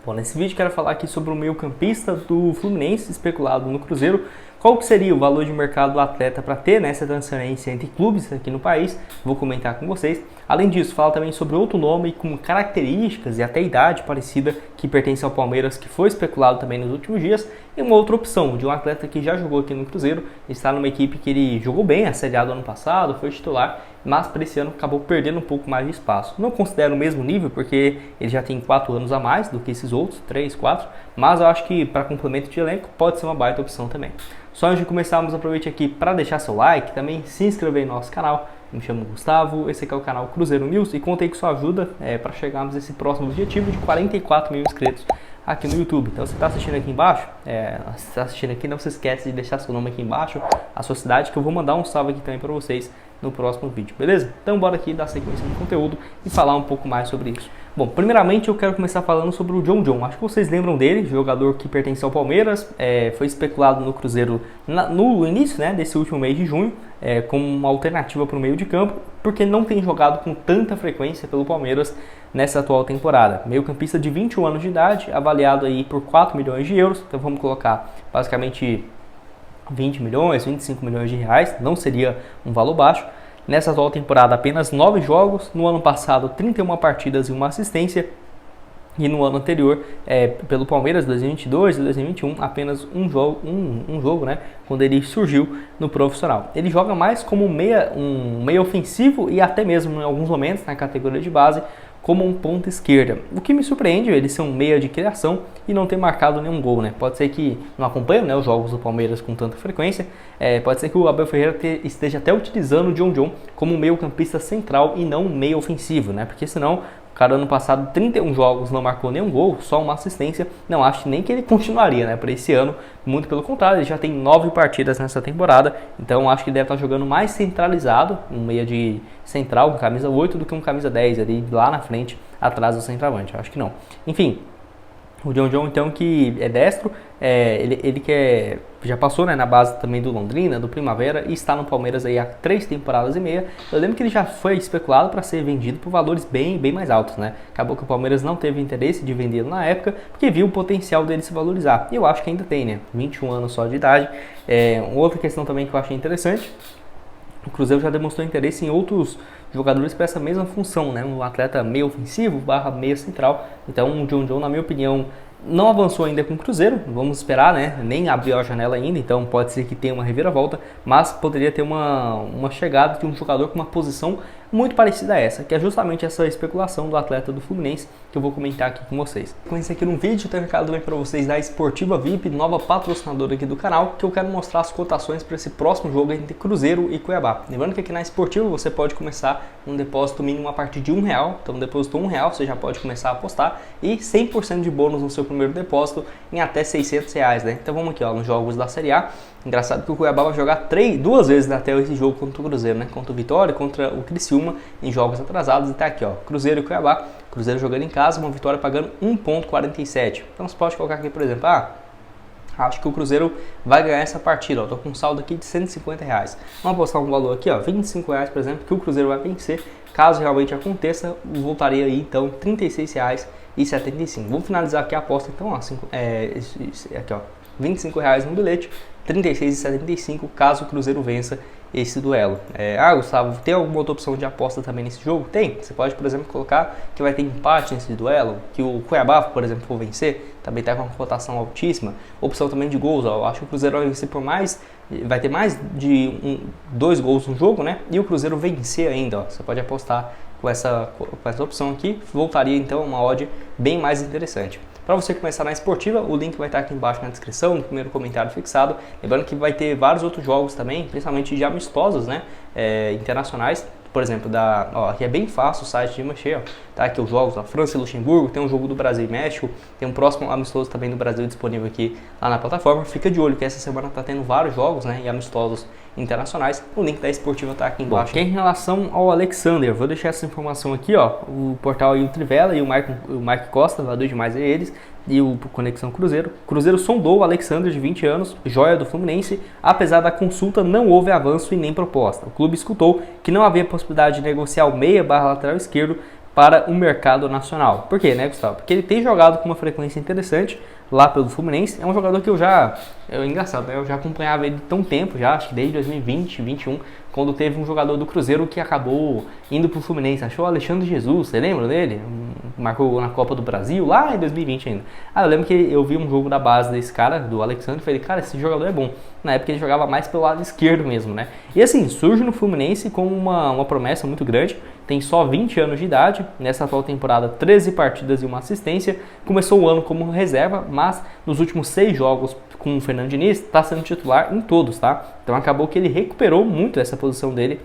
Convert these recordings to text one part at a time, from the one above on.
Bom, nesse vídeo quero falar aqui sobre o meio-campista do Fluminense, especulado no Cruzeiro. Qual que seria o valor de mercado do atleta para ter nessa transferência entre clubes aqui no país? Vou comentar com vocês. Além disso, falo também sobre outro nome com características e até idade parecida que pertence ao Palmeiras, que foi especulado também nos últimos dias. E uma outra opção de um atleta que já jogou aqui no Cruzeiro, está numa equipe que ele jogou bem, a Série A do ano passado, foi titular, mas para esse ano acabou perdendo um pouco mais de espaço. Não considero o mesmo nível, porque ele já tem 4 anos a mais do que esses outros, 3, 4, mas eu acho que para complemento de elenco pode ser uma baita opção também. Só antes de começarmos, aproveite aqui para deixar seu like, também se inscrever no nosso canal. Me chamo Gustavo, esse aqui é o canal Cruzeiro News e contei com sua ajuda para chegarmos a esse próximo objetivo de 44 mil inscritos aqui no YouTube. Então, você está assistindo aqui embaixo, não se esquece de deixar seu nome aqui embaixo, a sua cidade, que eu vou mandar um salve aqui também para vocês no próximo vídeo, beleza? Então bora aqui dar sequência no conteúdo e falar um pouco mais sobre isso. Bom, primeiramente eu quero começar falando sobre o John. Acho que vocês lembram dele, jogador que pertence ao Palmeiras, foi especulado no Cruzeiro no início desse último mês de junho, como uma alternativa para o meio de campo, porque não tem jogado com tanta frequência pelo Palmeiras nessa atual temporada. Meio campista de 21 anos de idade, avaliado aí por 4 milhões de euros, então vamos colocar basicamente 20 milhões, 25 milhões de reais, não seria um valor baixo. Nessa atual temporada, apenas 9 jogos, no ano passado 31 partidas e uma assistência, e no ano anterior, pelo Palmeiras, 2022 e 2021, apenas um jogo, quando ele surgiu no profissional. Ele joga mais como um meia ofensivo e até mesmo em alguns momentos na categoria de base, como um ponta esquerda. O que me surpreende é ele ser um meia de criação e não ter marcado nenhum gol, Pode ser que não acompanhe os jogos do Palmeiras com tanta frequência, pode ser que o Abel Ferreira esteja até utilizando o John como meio campista central e não meia ofensivo, Porque senão o cara ano passado 31 jogos não marcou nenhum gol, só uma assistência, não acho nem que ele continuaria, para esse ano, muito pelo contrário, ele já tem 9 partidas nessa temporada, então acho que deve estar jogando mais centralizado, um meia de central, com camisa 8, do que um camisa 10 ali lá na frente, atrás do centroavante, acho que não. Enfim, o John então, que é destro, ele que já passou na base também do Londrina, do Primavera, e está no Palmeiras aí há 3 temporadas e meia. Eu lembro que ele já foi especulado para ser vendido por valores bem mais altos, Acabou que o Palmeiras não teve interesse de vendê-lo na época, porque viu o potencial dele se valorizar. E eu acho que ainda tem, 21 anos só de idade. Outra questão também que eu achei interessante, o Cruzeiro já demonstrou interesse em outros jogadores para essa mesma função, Um atleta meio ofensivo / meio central. Então o John, na minha opinião, não avançou ainda com o Cruzeiro, vamos esperar, Nem abriu a janela ainda, então pode ser que tenha uma reviravolta, mas poderia ter uma chegada de um jogador com uma posição muito parecida a essa, que é justamente essa especulação do atleta do Fluminense, que eu vou comentar aqui com vocês. Conheci aqui no vídeo, tenho recado também para vocês da Esportiva VIP, nova patrocinadora aqui do canal, que eu quero mostrar as cotações para esse próximo jogo entre Cruzeiro e Cuiabá. Lembrando que aqui na Esportiva você pode começar um depósito mínimo a partir de R$1, então depositou R$1, você já pode começar a apostar, e 100% de bônus no seu primeiro depósito em até R$600, Então vamos aqui, nos jogos da Série A. Engraçado que o Cuiabá vai jogar 2 vezes até esse jogo contra o Cruzeiro, Contra o Vitória, contra o Criciúma, em jogos atrasados. E tá aqui, Cruzeiro e Cuiabá. Cruzeiro jogando em casa, uma vitória pagando 1,47. Então você pode colocar aqui, por exemplo, acho que o Cruzeiro vai ganhar essa partida, Tô com um saldo aqui de R$150. Vamos apostar um valor aqui, R$25, por exemplo, que o Cruzeiro vai vencer. Caso realmente aconteça, voltaria aí então R$36,75. Vou finalizar aqui a aposta, então, aqui, R$25 no bilhete, R$36,75 caso o Cruzeiro vença esse duelo. Gustavo, tem alguma outra opção de aposta também nesse jogo? Tem. Você pode, por exemplo, colocar que vai ter empate nesse duelo, que o Cuiabá, por exemplo, for vencer, também está com uma cotação altíssima. Opção também de gols, eu acho que o Cruzeiro vai vencer vai ter mais de 2 gols no jogo, E o Cruzeiro vencer ainda, Você pode apostar com essa opção aqui, voltaria então a uma odd bem mais interessante. Para você começar na Esportiva, o link vai estar aqui embaixo na descrição, no primeiro comentário fixado. Lembrando que vai ter vários outros jogos também, principalmente de amistosos, internacionais. Por exemplo, aqui é bem fácil o site de mexer, Tá aqui os jogos da França e Luxemburgo, tem um jogo do Brasil e México, tem um próximo amistoso também do Brasil disponível aqui lá na plataforma. Fica de olho que essa semana está tendo vários jogos, e amistosos internacionais. O link da Esportiva está aqui embaixo. Em relação ao Alexander, vou deixar essa informação aqui, o portal aí, o Trivela e o Mike Costa, valeu demais a eles, e o Conexão Cruzeiro. Cruzeiro sondou o Alexander, de 20 anos, joia do Fluminense. Apesar da consulta, não houve avanço e nem proposta. O clube escutou que não havia possibilidade de negociar o meia / lateral esquerdo para o mercado nacional. Por quê, né, Gustavo? Porque ele tem jogado com uma frequência interessante lá pelo Fluminense. É um jogador que é engraçado, né? Eu já acompanhava ele tão tempo já, acho que desde 2020, 2021, quando teve um jogador do Cruzeiro que acabou indo pro Fluminense. Achou o Alexandre Jesus, você lembra dele? Marcou na Copa do Brasil, lá em 2020 ainda. Eu lembro que eu vi um jogo da base desse cara, do Alexandre, e falei, cara, esse jogador é bom. Na época ele jogava mais pelo lado esquerdo mesmo, né? E assim, surge no Fluminense como uma promessa muito grande. Tem só 20 anos de idade, nessa atual temporada 13 partidas e uma assistência. Começou o ano como reserva, mas nos últimos 6 jogos com o Fernando Diniz está sendo titular em todos, tá? Então acabou que ele recuperou muito essa posição dele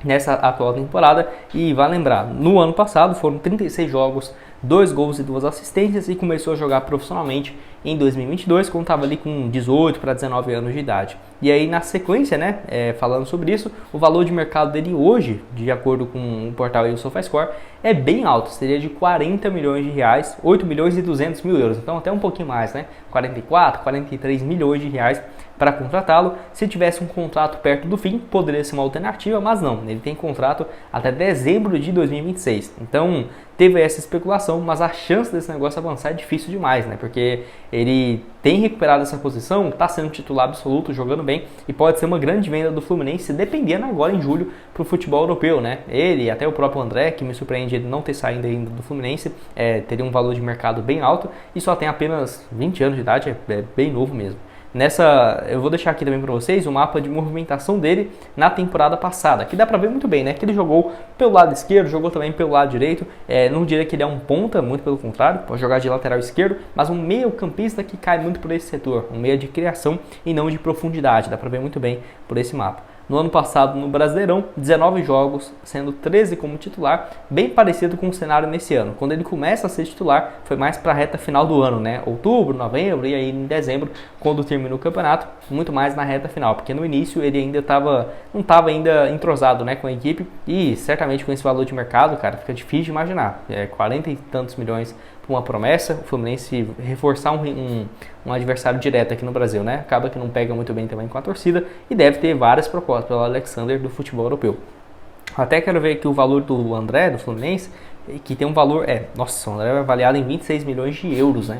nessa atual temporada. E vai lembrar, no ano passado foram 36 jogos, 2 gols e 2 assistências, e começou a jogar profissionalmente em 2022, quando estava ali com 18 para 19 anos de idade. E aí na sequência, né, falando sobre isso, o valor de mercado dele hoje, de acordo com o portal aí, o SofaScore, é bem alto, seria de 40 milhões de reais, 8 milhões e 200 mil euros, então até um pouquinho mais, né, 44, 43 milhões de reais para contratá-lo. Se tivesse um contrato perto do fim, poderia ser uma alternativa, mas não, ele tem contrato até dezembro de 2026, então teve essa especulação, mas a chance desse negócio avançar é difícil demais, né, porque ele tem recuperado essa posição, está sendo titular absoluto, jogando bem, e pode ser uma grande venda do Fluminense, dependendo agora em julho para o futebol europeu, né? Ele e até o próprio André, que me surpreende ele não ter saído ainda do Fluminense, teria um valor de mercado bem alto e só tem apenas 20 anos de idade, é bem novo mesmo. Eu vou deixar aqui também para vocês o mapa de movimentação dele na temporada passada, que dá para ver muito bem, né? Que ele jogou pelo lado esquerdo, jogou também pelo lado direito. Não diria que ele é um ponta, muito pelo contrário, pode jogar de lateral esquerdo, mas um meio campista que cai muito por esse setor, um meia de criação e não de profundidade, dá para ver muito bem por esse mapa. No ano passado, no Brasileirão, 19 jogos, sendo 13 como titular, bem parecido com o cenário nesse ano. Quando ele começa a ser titular, foi mais para a reta final do ano, né? Outubro, novembro e aí em dezembro, quando termina o campeonato, muito mais na reta final, porque no início ele ainda não estava ainda entrosado, né, com a equipe, e certamente com esse valor de mercado, cara, fica difícil de imaginar. 40 e tantos milhões por uma promessa, o Fluminense reforçar um adversário direto aqui no Brasil, né? Acaba que não pega muito bem também com a torcida e deve ter várias propostas pelo Alexander do futebol europeu. Até quero ver aqui o valor do André, do Fluminense, que tem um valor, nossa, o André é avaliado em 26 milhões de euros, né?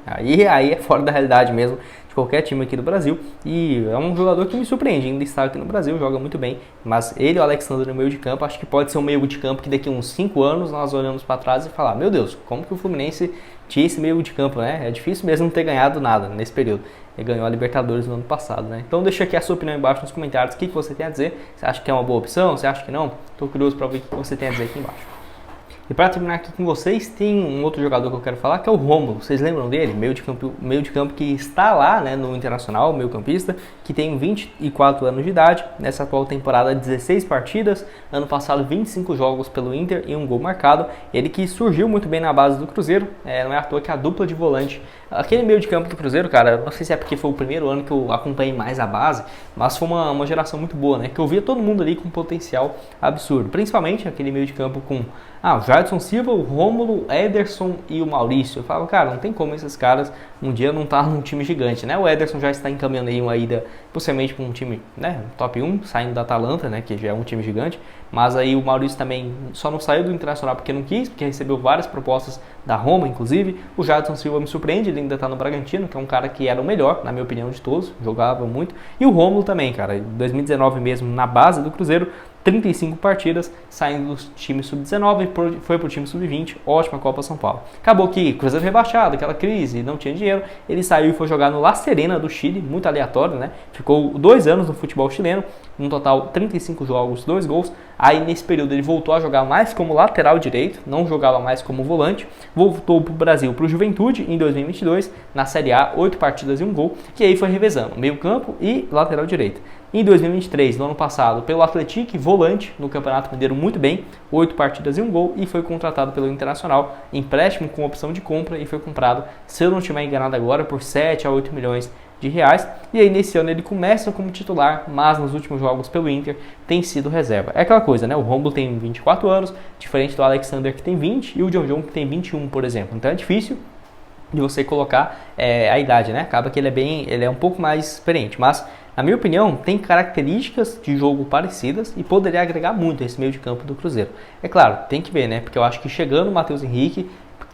Aí é fora da realidade mesmo de qualquer time aqui do Brasil, e é um jogador que me surpreende, ainda está aqui no Brasil, joga muito bem, mas ele e o Alexander no meio de campo, acho que pode ser um meio de campo que daqui a uns 5 anos nós olhamos para trás e falar, meu Deus, como que o Fluminense tinha esse meio de campo, né? É difícil mesmo não ter ganhado nada nesse período. Ele ganhou a Libertadores no ano passado, né? Então deixa aqui a sua opinião embaixo nos comentários, o que você tem a dizer, você acha que é uma boa opção, você acha que não? Estou curioso para ver o que você tem a dizer aqui embaixo. E para terminar aqui com vocês, tem um outro jogador que eu quero falar, que é o Rômulo. Vocês lembram dele? Meio de campo que está lá, né, no Internacional, meio campista, que tem 24 anos de idade. Nessa atual temporada, 16 partidas. Ano passado, 25 jogos pelo Inter e um gol marcado. Ele que surgiu muito bem na base do Cruzeiro. Não é à toa que a dupla de volante, aquele meio de campo do Cruzeiro, cara, não sei se é porque foi o primeiro ano que eu acompanhei mais a base, mas foi uma geração muito boa, né? Que eu via todo mundo ali com potencial absurdo. Principalmente aquele meio de campo com o Jadson Silva, o Rômulo, Ederson e o Maurício. Eu falo, cara, não tem como esses caras um dia não estar num time gigante, né? O Ederson já está encaminhando aí uma ida, possivelmente para um time, né, top 1, saindo da Atalanta, né, que já é um time gigante. Mas aí o Maurício também só não saiu do Internacional porque não quis, porque recebeu várias propostas da Roma, inclusive. O Jadson Silva me surpreende, ele ainda está no Bragantino, que é um cara que era o melhor, na minha opinião, de todos, jogava muito. E o Rômulo também, cara, em 2019 mesmo, na base do Cruzeiro, 35 partidas, saindo do time sub-19 e foi pro time sub-20, ótima Copa São Paulo. Acabou que Cruzeiro rebaixado, aquela crise, não tinha dinheiro, ele saiu e foi jogar no La Serena do Chile, muito aleatório, né? Ficou 2 anos no futebol chileno, no total 35 jogos, 2 gols. Aí nesse período ele voltou a jogar mais como lateral direito, não jogava mais como volante, voltou pro Brasil, pro Juventude em 2022, na Série A, 8 partidas e 1 gol, que aí foi revezando, meio campo e lateral direito. Em 2023, no ano passado, pelo Atlético, volante no Campeonato Mineiro muito bem, 8 partidas e 1 gol, e foi contratado pelo Internacional, empréstimo com opção de compra, e foi comprado, se eu não estiver enganado agora, por 7 a 8 milhões de reais. E aí nesse ano ele começa como titular, mas nos últimos jogos pelo Inter tem sido reserva. É aquela coisa, né? O Rômulo tem 24 anos, diferente do Alexander que tem 20 e o John que tem 21, por exemplo. Então é difícil de você colocar a idade, né? Acaba que ele é um pouco mais experiente, mas Na minha opinião, tem características de jogo parecidas e poderia agregar muito a esse meio de campo do Cruzeiro. É claro, tem que ver, né? Porque eu acho que chegando o Matheus Henrique,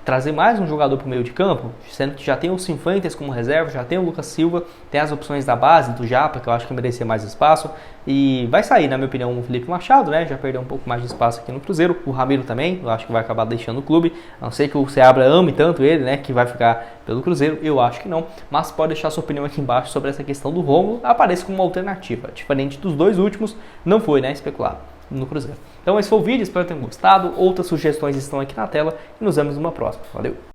trazer mais um jogador para o meio de campo, sendo que já tem o Cifuentes como reserva, já tem o Lucas Silva, tem as opções da base, do Japa, que eu acho que merecia mais espaço, e vai sair, na minha opinião, o Felipe Machado, né, já perdeu um pouco mais de espaço aqui no Cruzeiro, o Ramiro também, eu acho que vai acabar deixando o clube, a não ser que o Seabra ame tanto ele, né, que vai ficar pelo Cruzeiro, eu acho que não, mas pode deixar sua opinião aqui embaixo sobre essa questão do Rômulo, aparece como uma alternativa, diferente dos dois últimos, não foi, né, especulado no Cruzeiro. Então esse foi o vídeo, espero que tenham gostado. Outras sugestões estão aqui na tela e nos vemos numa próxima. Valeu!